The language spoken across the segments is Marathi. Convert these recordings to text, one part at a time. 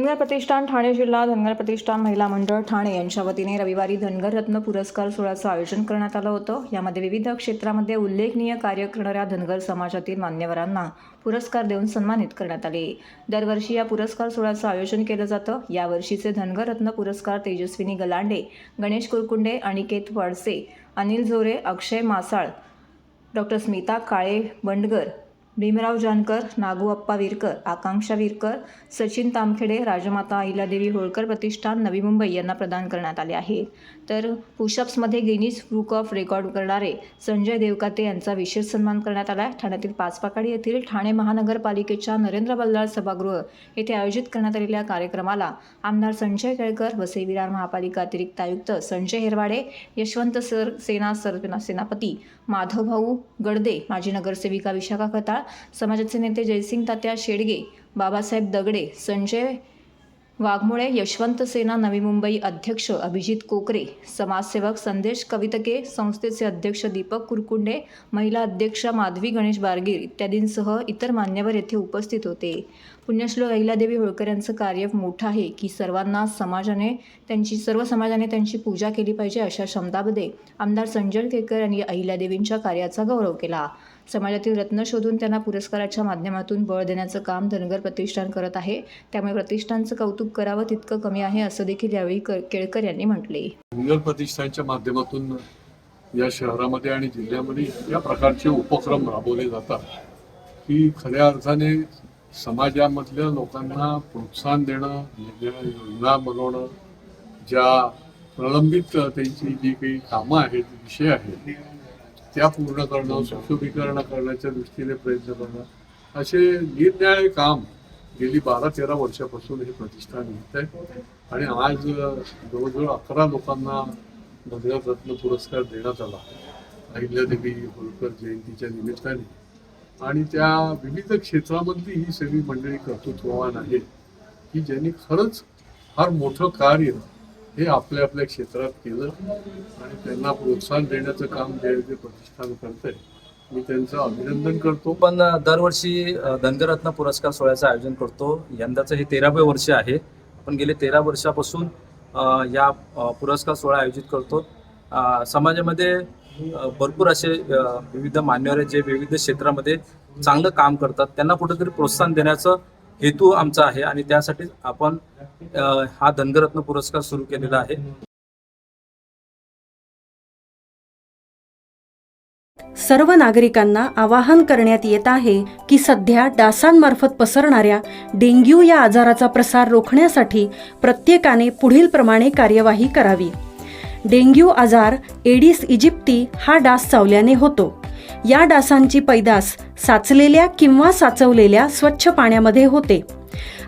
धनगर प्रतिष्ठान ठाणे जिल्हा धनगर प्रतिष्ठान महिला मंडळ ठाणे यांच्या वतीने रविवारी धनगर रत्न पुरस्कार सोहळ्याचं आयोजन करण्यात आलं होतं। यामध्ये विविध क्षेत्रामध्ये उल्लेखनीय कार्य करणाऱ्या धनगर समाजातील मान्यवरांना पुरस्कार देऊन सन्मानित करण्यात आले। दरवर्षी या पुरस्कार सोहळ्याचं आयोजन केलं जातं। यावर्षीचे धनगर रत्न पुरस्कार तेजस्विनी गलांडे, गणेश कुरकुंडे, अनिकेत वडसे, अनिल झोरे, अक्षय मासाळ, डॉक्टर स्मिता काळे बंडगर, भीमराव जानकर, नागूअप्पा विरकर, आकांक्षा विरकर, सचिन तामखेडे, राजमाता अहिल्यादेवी होळकर प्रतिष्ठान नवी मुंबई यांना प्रदान करण्यात आले आहे। तर पुशअप्समध्ये गिनीज बुक ऑफ रेकॉर्ड करणारे संजय देवकाते यांचा विशेष सन्मान करण्यात आला आहे। ठाण्यातील पाचपाकाडी येथील ठाणे महानगरपालिकेच्या नरेंद्र बल्लाळ सभागृह येथे आयोजित करण्यात आलेल्या कार्यक्रमाला आमदार संजय केळकर, वसई विरार महापालिका अतिरिक्त आयुक्त संजय हेरवाडे, यशवंत सेना सेनापती माधवभाऊ गडदे, माजी नगरसेविका विशाखा खताळ, समाजाचे नेते जयसिंग तात्या शेडगे, बाबासाहेब दगडे, संजय वाघमोळे, यशवंत सेना नवी मुंबई अध्यक्ष अभिजित कोकरे, समाजसेवक संदेश कवितके, संस्थेचे अध्यक्ष दीपक कुरकुंडे, महिला अध्यक्ष माधवी गणेश बारगीर इत्यादींसह इतर मान्यवर येथे उपस्थित होते। पुण्यश्लोक अहिल्यादेवी होळकर यांचं कार्य मोठं आहे की सर्व समाजाने त्यांची पूजा केली पाहिजे अशा शब्दामध्ये आमदार संजय केळकर यांनी अहिल्यादेवींच्या कार्याचा गौरव केला। समाजातील रत्न शोधून त्यांना पुरस्काराच्या माध्यमातून बळ देण्याचं काम धनगर प्रतिष्ठान करत आहे, त्यामुळे प्रतिष्ठानचं कौतुक करावं तितकं कमी आहे असं देखील यावेळी केळकर यांनी म्हटले। धनगर प्रतिष्ठानच्या माध्यमातून या शहरामध्ये आणि जिल्ह्यामध्ये या प्रकारचे उपक्रम राबवले जातात की खऱ्या अर्थाने समाजामधल्या लोकांना प्रोत्साहन देणं, योजना बनवणं, ज्या प्रलंबित त्यांची जी काही कामं आहेत, विषय आहेत त्या पूर्ण करणं, सुशोभीकरण करण्याच्या दृष्टीने प्रयत्न करणं, असे निरनिराळे काम गेली 12-13 वर्षापासून हे प्रतिष्ठान घेत आहे। आणि आज जवळजवळ 11 लोकांना धनगर रत्न पुरस्कार देण्यात आला अहिल्यादेवी होळकर जयंतीच्या निमित्ताने। आणि त्या विविध क्षेत्रामधली ही सगळी मंडळी कर्तृत्ववान आहेत की ज्यांनी खरंच फार मोठं कार्य हे आपल्या आपल्या क्षेत्रात केलं आणि त्यांना प्रोत्साहन देण्याचं काम जे प्रतिष्ठान करतंय, मी त्यांचं अभिनंदन करतो। पण दरवर्षी धनगर रत्न पुरस्कार सोहळ्याचं आयोजन करतो। यंदाचं हे 13वे वर्ष आहे। आपण गेले 13 वर्षापासून या पुरस्कार सोहळा आयोजित करतो। समाजामध्ये भरपूर असे विविध मान्यवर आहेत जे विविध क्षेत्रामध्ये चांगलं काम करतात, त्यांना कुठेतरी प्रोत्साहन देण्याचं हेतू आमचा आहे आणि त्यासाठी आपण हा धनगर रत्न पुरस्कार सुरू केलेला आहे। सर्व नागरिकांना आवाहन करण्यात येत आहे की सध्या डासांमार्फत पसरणाऱ्या डेंग्यू या आजाराचा प्रसार रोखण्यासाठी प्रत्येकाने पुढील प्रमाणे कार्यवाही करावी। डेंग्यू आजार एडिस इजिप्ती हा डास चावल्याने होतो। या डासांची पैदास साचलेल्या किंवा साचवलेल्या स्वच्छ पाण्यामध्ये होते।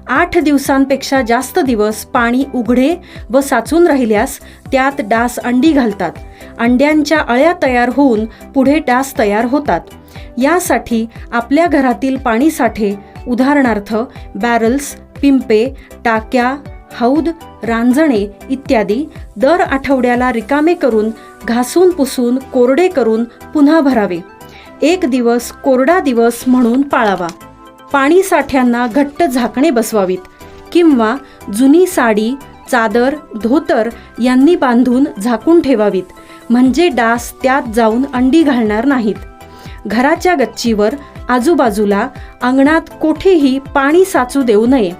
8 दिवसांपेक्षा जास्त दिवस पाणी उघडे व साचून राहिल्यास त्यात डास अंडी घालतात। अंड्यांच्या अळ्या तयार होऊन पुढे डास तयार होतात। यासाठी आपल्या घरातील पाणीसाठे उदाहरणार्थ बॅरल्स, पिंपे, टाक्या, हौद, रांजणे इत्यादी दर आठवड्याला रिकामे करून घासून पुसून कोरडे करून पुन्हा भरावे। 1 दिवस कोरडा दिवस म्हणून पाळावा। पाणी साठ्यांना घट्ट झाकणे बसवावीत किंवा जुनी साडी, चादर, धोतर यांनी बांधून झाकून ठेवावीत, म्हणजे डास त्यात जाऊन अंडी घालणार नाहीत। घराच्या गच्चीवर, आजूबाजूला, अंगणात कोठेही पाणी साचू देऊ नये।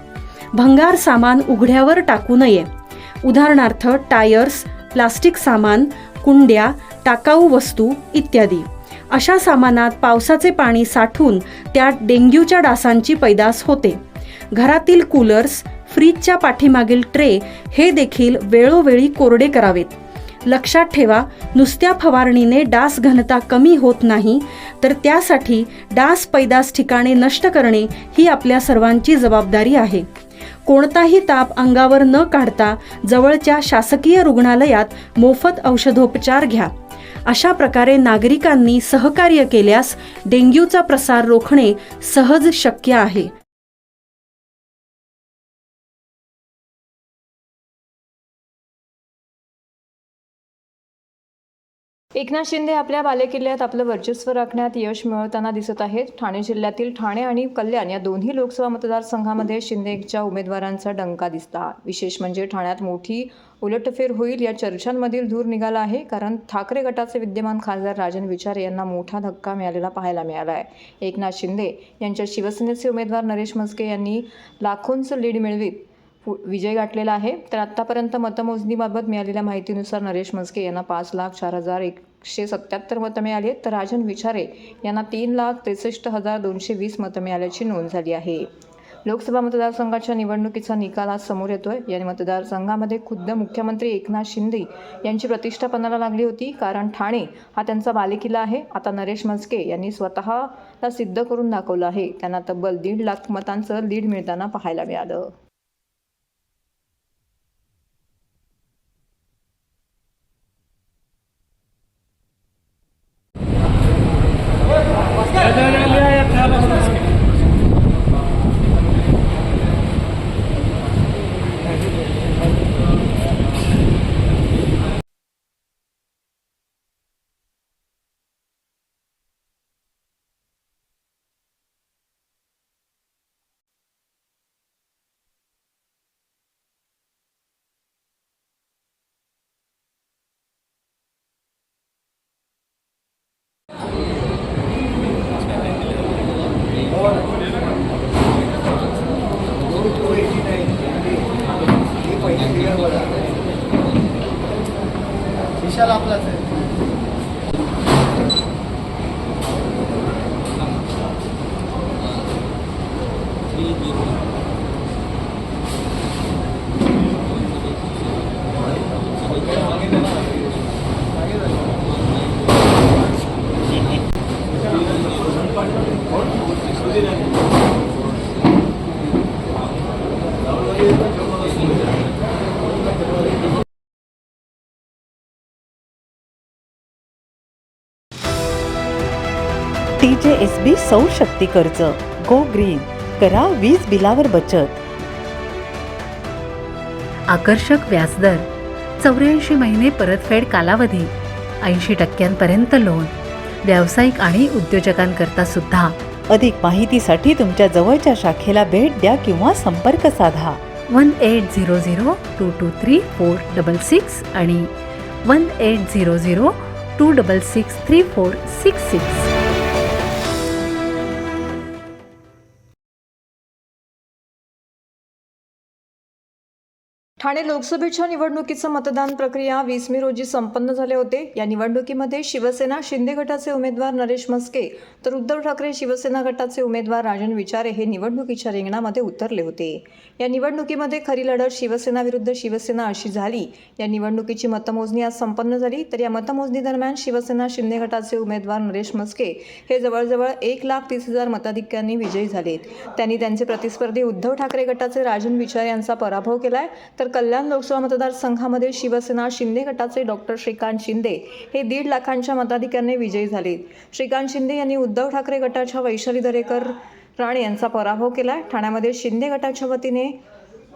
भंगार सामान उघड्यावर टाकू नये, उदाहरणार्थ टायर्स, प्लास्टिक सामान, कुंड्या, टाकाऊ वस्तू इत्यादी। अशा सामानात पावसाचे पाणी साठून त्यात डेंग्यूच्या डासांची पैदास होते। घरातील कूलर्स, फ्रीजच्या पाठीमागील ट्रे हे देखील वेळोवेळी कोरडे करावेत। लक्षात ठेवा, नुसत्या फवारणीने डास घनता कमी होत नाही, तर त्यासाठी डास पैदास ठिकाणे नष्ट करणे ही आपल्या सर्वांची जबाबदारी आहे। कोणताही ताप अंगावर न काढता जवळच्या शासकीय रुग्णालयात मोफत औषधोपचार घ्या। अशा प्रकारे नागरिकांनी सहकार्य केल्यास डेंग्यूचा प्रसार रोखणे सहज शक्य आहे। एकनाथ शिंदे आपल्या बालेकिल्ल्यात आपलं वर्चस्व राखण्यात यश मिळवताना दिसत आहेत. ठाणे जिल्ह्यातील ठाणे आणि कल्याण या दोन्ही लोकसभा मतदारसंघामध्ये शिंदेच्या उमेदवारांचा डंका दिसला. विशेष म्हणजे ठाण्यात मोठी उलटफेर होईल या चर्चांमधील धूर निघाला आहे. कारण ठाकरे गटाचे विद्यमान खासदार राजन विचारे यांना मोठा धक्का मिळालेला पाहायला मिळाला आहे. एकनाथ शिंदे यांच्या शिवसेनेचे उमेदवार नरेश म्हस्के यांनी लाखोंचं लीड मिळवित विजय गाठलेला आहे. तर आत्तापर्यंत मतमोजणीबाबत मिळालेल्या माहितीनुसार नरेश म्हस्के यांना 5,04,177 मतं मिळाली आहेत, तर राजन विचारे यांना 3,63,220 मतं मिळाल्याची नोंद झाली आहे. लोकसभा मतदारसंघाच्या निवडणुकीचा निकाल आज समोर येतोय. या मतदारसंघामध्ये खुद्द मुख्यमंत्री एकनाथ शिंदे यांची प्रतिष्ठा पणाला लागली होती, कारण ठाणे हा त्यांचा बालेकिल्ला आहे. आता नरेश म्हस्के यांनी स्वतःला सिद्ध करून दाखवलं आहे. त्यांना तब्बल 1.5 लाख मतांचं लीड मिळताना पाहायला मिळालं. विशाल आपलाच आहे. TJSB सौर शक्ती कर्ज. Go green. करा वीज बिलावर बचत. आकर्षक व्याजदर, 84 महिने परतफेड कालावधी, 80% लोन, व्यावसायिक आणि उद्योजकांकरता सुद्धा. अधिक माहितीसाठी तुमच्या जवळच्या शाखेला भेट द्या किंवा संपर्क साधा. 1800-223-466 आणि 1800-266-3466. ठाणे लोकसभेच्या निवडणुकीचं मतदान प्रक्रिया 20 मे रोजी संपन्न झाले होते. या निवडणुकीमध्ये शिवसेना शिंदे गटाचे उमेदवार नरेश म्हस्के तर उद्धव ठाकरे शिवसेना गटाचे उमेदवार राजन विचारे हे निवडणुकीच्या रिंगणामध्ये उतरले होते. या निवडणुकीमध्ये खरी लढत शिवसेना विरुद्ध शिवसेना अशी झाली. या निवडणुकीची मतमोजणी आज संपन्न झाली. तर या मतमोजणी दरम्यान शिवसेना शिंदे गटाचे उमेदवार नरेश म्हस्के हे जवळजवळ 1,30,000 मताधिक्यांनी विजयी झालेत. त्यांनी त्यांचे प्रतिस्पर्धी उद्धव ठाकरे गटाचे राजन विचारे यांचा पराभव केलाय. तर कल्याण लोकसभा मतदारसंघामध्ये शिवसेना शिंदे गटाचे डॉक्टर श्रीकांत शिंदे हे 1.5 लाखांच्या मताधिक्याने विजयी झाले. श्रीकांत शिंदे यांनी उद्धव ठाकरे गटाच्या वैशाली दरेकर राणे यांचा पराभव केला. ठाण्यामध्ये शिंदे गटाच्या वतीने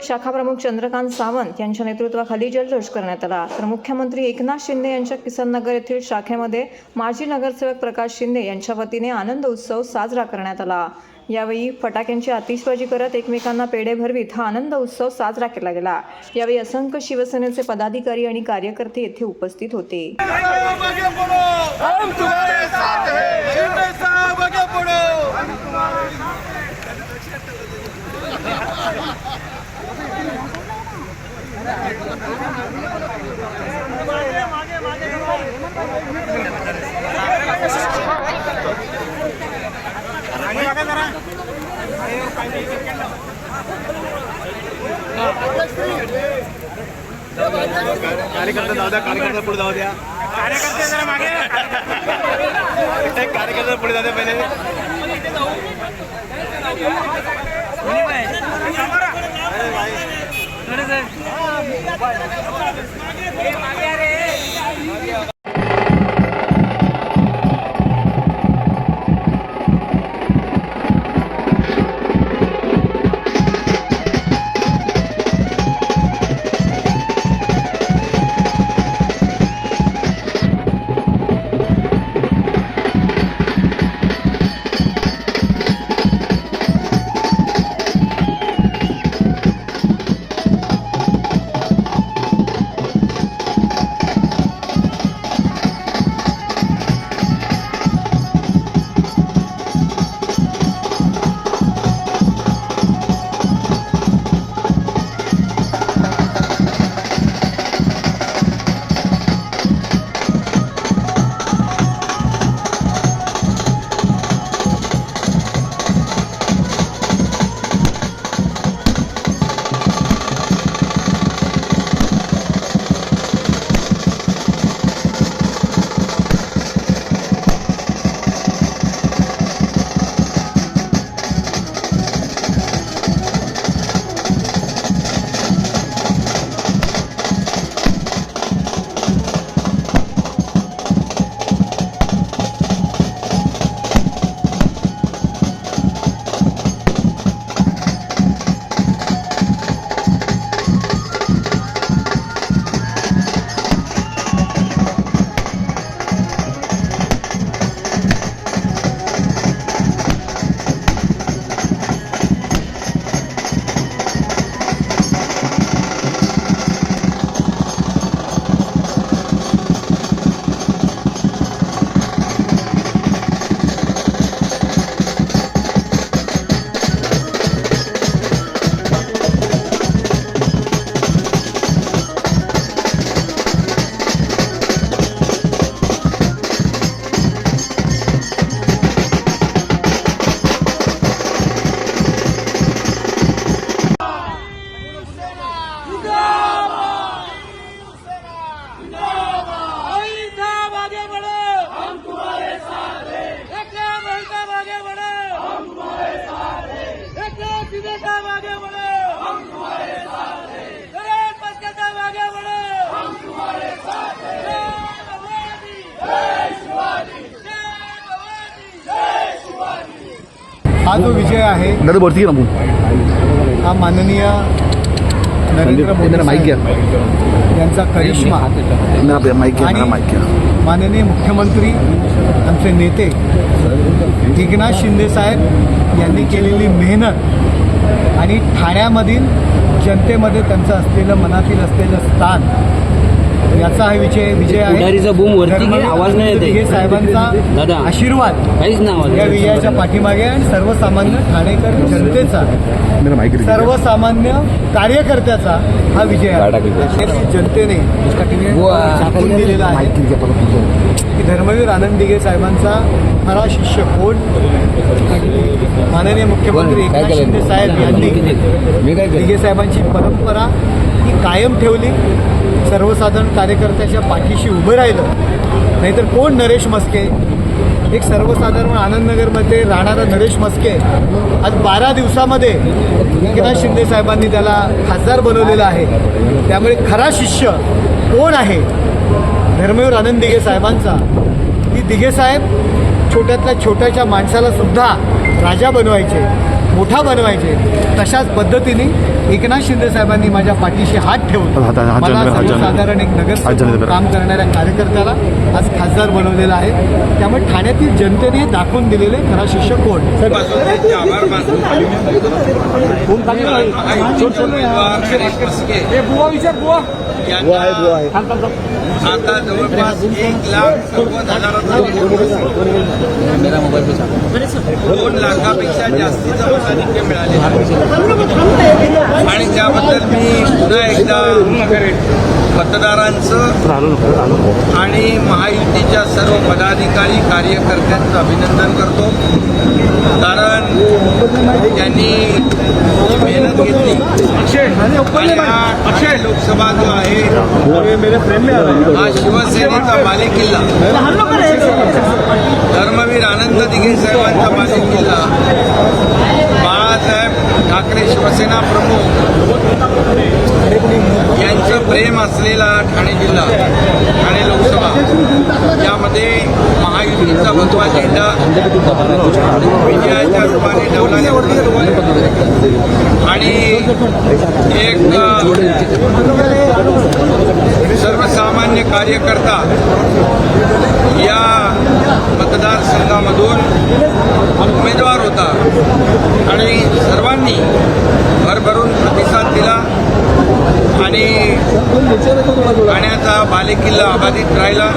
शाखाप्रमुख चंद्रकांत सावंत यांच्या नेतृत्वाखाली जल्लोष करण्यात आला. तर मुख्यमंत्री एकनाथ शिंदे यांच्या किसन नगर येथील शाखेमध्ये माजी नगरसेवक प्रकाश शिंदे यांच्या वतीने आनंद उत्सव साजरा करण्यात आला. यावेळी फटाक्यांची आतिषबाजी करत एकमेकांना पेढे भरवीत हा आनंद उत्सव साजरा केला गेला. यावेळी असंख्य शिवसेनेचे पदाधिकारी आणि कार्यकर्ते येथे उपस्थित होते. कार्यकर्ता जाऊ द्या, कार्यकर्ता पुढे जाऊ द्या. कार्यकर्ते जरा मागे, कार्यकर्ता पुढे जाऊ द्या पहिले. हा जो विजय आहे हा माननीय नरेंद्र मोदी साहेब यांचा करिश्मा आणि माननीय मुख्यमंत्री आमचे नेते एकनाथ शिंदे साहेब यांनी केलेली मेहनत आणि ठाण्यामधील जनतेमध्ये त्यांचं असलेलं मनातील असलेलं स्थान याचा हा विजय आहे. दिघे साहेबांचा आशीर्वाद या विजयाच्या पाठीमागे आणि सर्वसामान्य ठाणेकर जनतेचा सर्वसामान्य कार्यकर्त्याचा हा विजय आहे. जनतेने दाखवून दिलेला आहे की धर्मवीर आनंद दिघे साहेबांचा खरा शिष्य कोण. माननीय मुख्यमंत्री एकनाथ शिंदे साहेब यांनी दिघे साहेबांची परंपरा ही कायम ठेवली. सर्वसाधारण कार्यकर्त्याच्या पाठीशी उभं राहिलं. नाहीतर कोण नरेश मस्के, एक सर्वसाधारण आनंदनगरमध्ये राहणारा नरेश मस्के आज 12 दिवसामध्ये एकनाथ शिंदे साहेबांनी त्याला खासदार बनवलेला आहे. त्यामुळे खरा शिष्य कोण आहे धर्मवीर आनंद दिघे साहेबांचा. की दिघे साहेब छोट्यातल्या छोट्याच्या माणसाला सुद्धा राजा बनवायचे, मोठा बनवायचे. तशाच पद्धतीने एकनाथ शिंदे साहेबांनी माझ्या पाठीशी हात ठेवून मला सर्वसाधारण एक नगर काम करणाऱ्या कार्यकर्त्याला आज खासदार बनवलेला आहे. त्यामुळे ठाण्यातील जनतेने दाखवून दिलेले खरा शिष्य कोण. आता जवळपास 1,90,000 लाखापेक्षा जास्तीचं मताधिक्य मिळाले आणि त्याबद्दल मी पुन्हा एकदा मतदारांचं आणि महायुतीच्या सर्व पदाधिकारी कार्यकर्त्यांचं अभिनंदन करतो. कारण त्यांनी मेहनत घेतली आणि लोकसभा जो आहे हा शिवसेनेचा बालेकिल्ला, धर्मवीर आनंद दिघे साहेबांचा बालेकिल्ला, बाळासाहेब ठाकरे शिवसेना प्रमुख यांचं प्रेम असलेला ठाणे जिल्हा, ठाणे लोकसभा यामध्ये महायुतीचा भगवा झेंडा विजयाच्या रूपाने डौलाने आणि एक सर्वसामान्य कार्यकर्ता या मतदारसंघामधून उमेदवार होता आणि सर्वांनी भरभरून प्रतिसाद दिला आणि ठाण्याचा बालेकिल्ला अबाधित राहिला.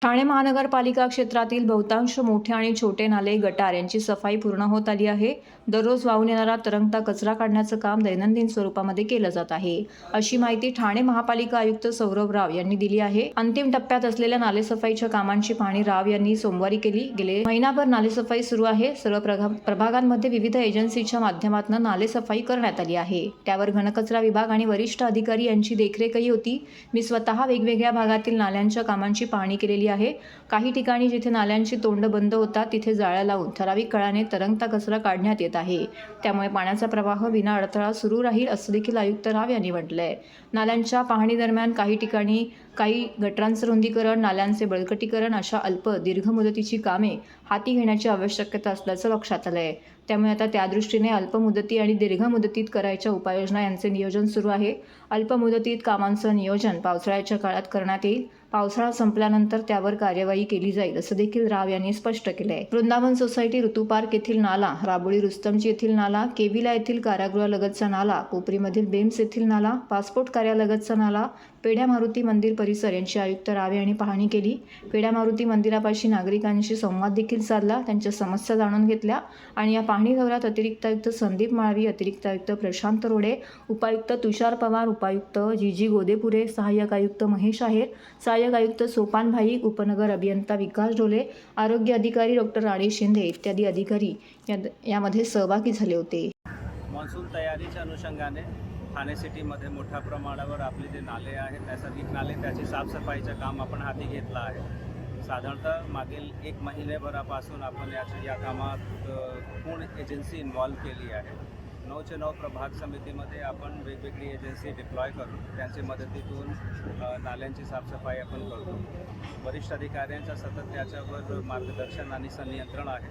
ठाणे महानगरपालिका क्षेत्रातील बहुतांश मोठे आणि छोटे नाले, गटार यांची सफाई पूर्ण होत आली आहे. दररोज वाहून येणारा तरंगता कचरा काढण्याचं काम दैनंदिन स्वरूपामध्ये केलं जात आहे, अशी माहिती ठाणे महापालिका आयुक्त सौरभ राव यांनी दिली आहे. अंतिम टप्प्यात असलेल्या नालेसफाईच्या कामांची पाहणी राव यांनी सोमवारी केली. गेले महिनाभर नालेसफाई सुरू आहे. सर्व प्रभागांमध्ये विविध एजन्सीच्या माध्यमातून नालेसफाई करण्यात आली आहे. त्यावर घनकचरा विभाग आणि वरिष्ठ अधिकारी यांची देखरेखही होती. मी स्वतः वेगवेगळ्या भागातील नाल्यांच्या कामांची पाहणी केलेली आहे. काही ठिकाणी जिथे नाल्यांची तोंड बंद होतात तिथे जाळ्या लावून ठराविक काळाने तरंगता कचरा काढण्यात येत आहे. त्यामुळे पाण्याचा प्रवाह विना अडथळा सुरू राहील, असं देखील आयुक्त राव यांनी म्हटलंय. नाल्यांच्या पाहणी दरम्यान काही ठिकाणी काही गटारांचं रुंदीकरण, नाल्यांचे बळकटीकरण अशा अल्प दीर्घ मुदतीची कामे हाती घेण्याची आवश्यकता असल्याचं लक्षात आलंय. त्यामुळे आता त्यादृष्टीने अल्प मुदती आणि दीर्घ मुदतीत करायच्या उपाययोजना यांचे नियोजन सुरू आहे. अल्प मुदतीत कामांचं नियोजन पावसाळ्याच्या काळात करण्यात येईल. पावसाळा संपल्यानंतर त्यावर कार्यवाही केली जाईल, असं देखील राव यांनी स्पष्ट केलंय. वृंदावन सोसायटी, ऋतू पार्क येथील नाला, राबोळी रुस्तमजी येथील नाला, केविला येथील कारागृहालगतचा नाला, कोपरीमधील बेम्स येथील नाला, पासपोर्ट कार्यालगतचा नाला, पेढ्या मारुती मंदिर परिसर यांची आयुक्त राव यांनी पाहणी केली. पेढ्या मारुती मंदिरापाशी नागरिकांशी संवाद देखील साधला, त्यांच्या समस्या जाणून घेतल्या आणि या पाहणी दौऱ्यात अतिरिक्त आयुक्त संदीप माळवी, अतिरिक्त आयुक्त प्रशांत रोडे, उपायुक्त तुषार पवार, उपायुक्त जी गोदेपुरे, सहाय्यक आयुक्त महेश आहेर, सहाय्यक आयुक्त सोपान भाईक, उपनगर अभियंता विकास ढोले, आरोग्य अधिकारी डॉक्टर राणे शिंदे इत्यादी अधिकारी यामध्ये सहभागी झाले होते. मान्सून तयारीच्या अनुषंगाने ठाणे सिटीमध्ये मोठ्या प्रमाणावर आपले जे नाले आहेत, नैसर्गिक नाले, त्याची साफसफाईचं काम आपण हाती घेतलं आहे. साधारणतः मागील 1 महिन्याभरापासून आपण या कामात पूर्ण एजन्सी इन्व्हॉल्व केली आहे. 9चे 9 प्रभाग समितीमध्ये आपण वेगवेगळी एजन्सी डिप्लॉय करून त्यांच्या मदतीतून नाल्यांची साफसफाई आपण करतो. वरिष्ठ अधिकाऱ्यांचं सतत त्याच्यावर मार्गदर्शन आणि संनियंत्रण आहे.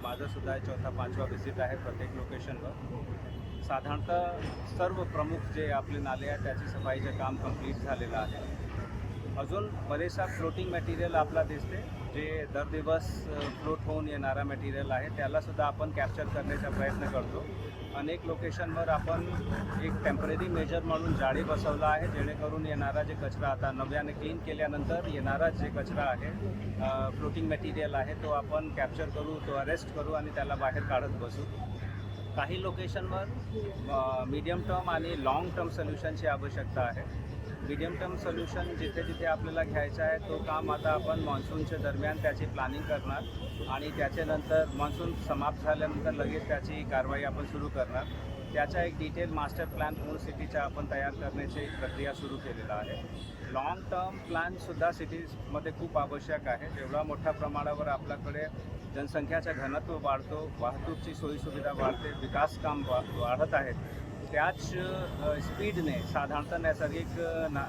माझंसुद्धा 4था-5वा व्हिजिट आहे प्रत्येक लोकेशनवर. साधारणतः सर्व प्रमुख जे आपले नाले आहेत त्याची सफाईचं काम कंप्लीट झालेलं आहे. अजून बरेचसा फ्लोटिंग मटेरियल आपला दिसते, जे दर दिवस फ्लोट होऊन येणारा मटेरियल आहे, त्यालासुद्धा आपण कॅप्चर करण्याचा प्रयत्न करतो. अनेक लोकेशनवर आपण एक टेम्पररी मेजर म्हणून जाळी बसवला आहे, जेणेकरून येणारा जे कचरा आता नव्याने क्लीन केल्यानंतर येणारा जे कचरा आहे, फ्लोटिंग मटेरियल आहे, तो आपण कॅप्चर करू, तो अरेस्ट करू आणि त्याला बाहेर काढत बसू. काही लोकेशनवर मीडियम टर्म आणि लाँग टर्म सोल्युशनची आवश्यकता आहे. मीडियम टर्म सोल्युशन जिथे जिथे आपल्याला घ्यायचं आहे तो काम आता आपण मान्सूनच्या दरम्यान त्याची प्लॅनिंग करणार आणि त्याच्यानंतर मान्सून समाप्त झाल्यानंतर लगेच त्याची कारवाई आपण सुरू करणार. त्याचा एक डिटेल मास्टर प्लॅन पूर्ण सिटीचा आपण तयार करण्याची एक प्रक्रिया सुरू केलेला आहे. लाँग टर्म प्लॅनसुद्धा सिटीजमध्ये खूप आवश्यक आहे. जेवढा मोठ्या प्रमाणावर आपल्याकडे जनसंख्याचं घनत्व वाढतो, वाहतूकची सोयीसुविधा वाढते, विकास काम वाढत आहेत, त्याच स्पीडने साधारणतः नैसर्गिक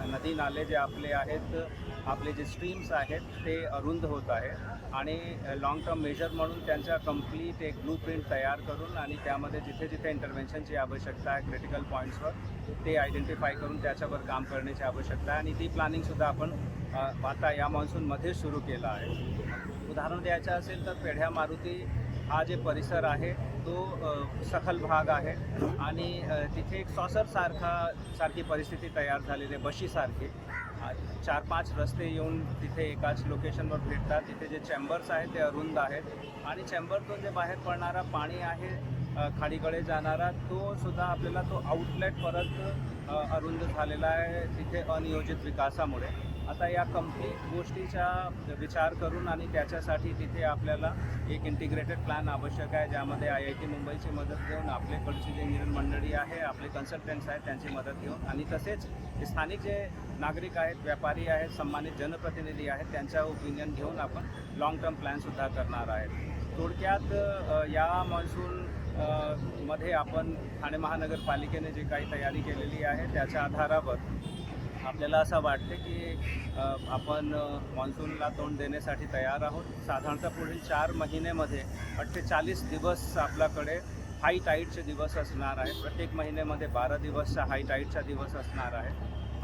नदी नाले जे आपले आहेत, आपले जे स्ट्रीम्स आहेत ते अरुंद होत आहे आणि लाँग टर्म मेजर म्हणून त्यांचा कंप्लीट एक ब्लू प्रिंट तयार करून आणि त्यामध्ये जिथे जिथे इंटरव्हेन्शनची आवश्यकता आहे क्रिटिकल पॉईंट्सवर ते आयडेंटिफाय करून त्याच्यावर काम करण्याची आवश्यकता आहे आणि ती प्लॅनिंगसुद्धा आपण आता या मान्सूनमध्ये सुरू केला आहे. उदाहरण द्यायचं असेल तर पेढ्या मारुती हा जे परिसर आहे तो सखल भाग आहे आणि तिथे एक सारखी परिस्थिती तयार झालेली आहे, बशीसारखी. 4-5 रस्ते येऊन तिथे एकाच लोकेशनवर भेटतात. तिथे जे चेंबर्स आहेत ते अरुंद आहेत आणि चेंबरतून जे बाहेर पडणारा पाणी आहे खाडीकडे जाणारा, तो सुद्धा आपल्याला तो आउटलेट परत अरुंद झालेला आहे तिथे अनियोजित विकासामुळे. आता या कंप्लीट गोष्टीचा विचार करून आणि त्याच्यासाठी तिथे आपल्याला एक इंटिग्रेटेड प्लॅन आवश्यक आहे, ज्यामध्ये IIT मुंबईची मदत घेऊन आपल्याकडची जे इंजिनियर मंडळी आहे, आपले कन्सल्टंट्स आहेत त्यांची मदत घेऊन आणि तसेच स्थानिक जे नागरिक आहेत, व्यापारी आहेत, सन्मानित जनप्रतिनिधी आहेत त्यांचा ओपिनियन घेऊन आपण लाँग टर्म प्लॅनसुद्धा करणार आहेत. थोडक्यात या मान्सून मध्ये आपण ठाणे महानगरपालिकेने जे काही तयारी केलेली आहे त्याच्या आधारावर आपल्याला असं वाटते की आपण मान्सूनला तोंड देण्यासाठी तयार आहोत. साधारणतः पुढील 4 महिन्यामध्ये 48 दिवस आपल्याकडे हाय टाईडचे दिवस असणार आहे. प्रत्येक महिन्यामध्ये 12 दिवसचा हाय टाईडचा दिवस असणार आहे.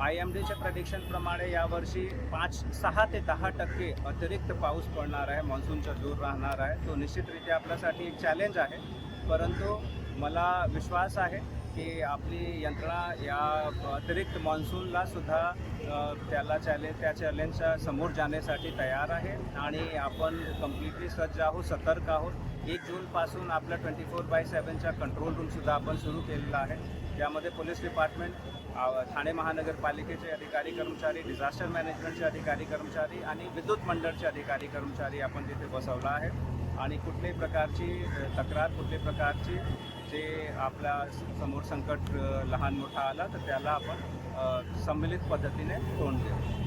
IMDच्या प्रेडिक्शनप्रमाणे यावर्षी 6 ते 10% अतिरिक्त पाऊस पडणार आहे, मान्सूनचा जोर राहणार आहे. तो निश्चितरित्या आपल्यासाठी एक चॅलेंज आहे, परंतु मला विश्वास आहे की आपली यंत्रणा या अतिरिक्त मान्सूनला सुद्धा त्या चॅलेंजच्या समोर जाण्यासाठी तयार आहे आणि आपण कम्प्लिटली सज्ज आहोत, सतर्क आहोत. 1 जूनपासून आपल्या 24/7चा कंट्रोल रूमसुद्धा आपण सुरू केलेला आहे. त्यामध्ये पोलीस डिपार्टमेंट, ठाणे महानगरपालिकेचे अधिकारी कर्मचारी, डिझास्टर मॅनेजमेंटचे अधिकारी कर्मचारी आणि विद्युत मंडळचे अधिकारी कर्मचारी आपण तिथे बसवला आहे आणि कुठल्याही प्रकारची तक्रार, कुठल्याही प्रकारची जे आपल्या समोर संकट लहान मोठा आला तर त्याला आपण सम्मिलित पद्धतीने तोंड देऊ.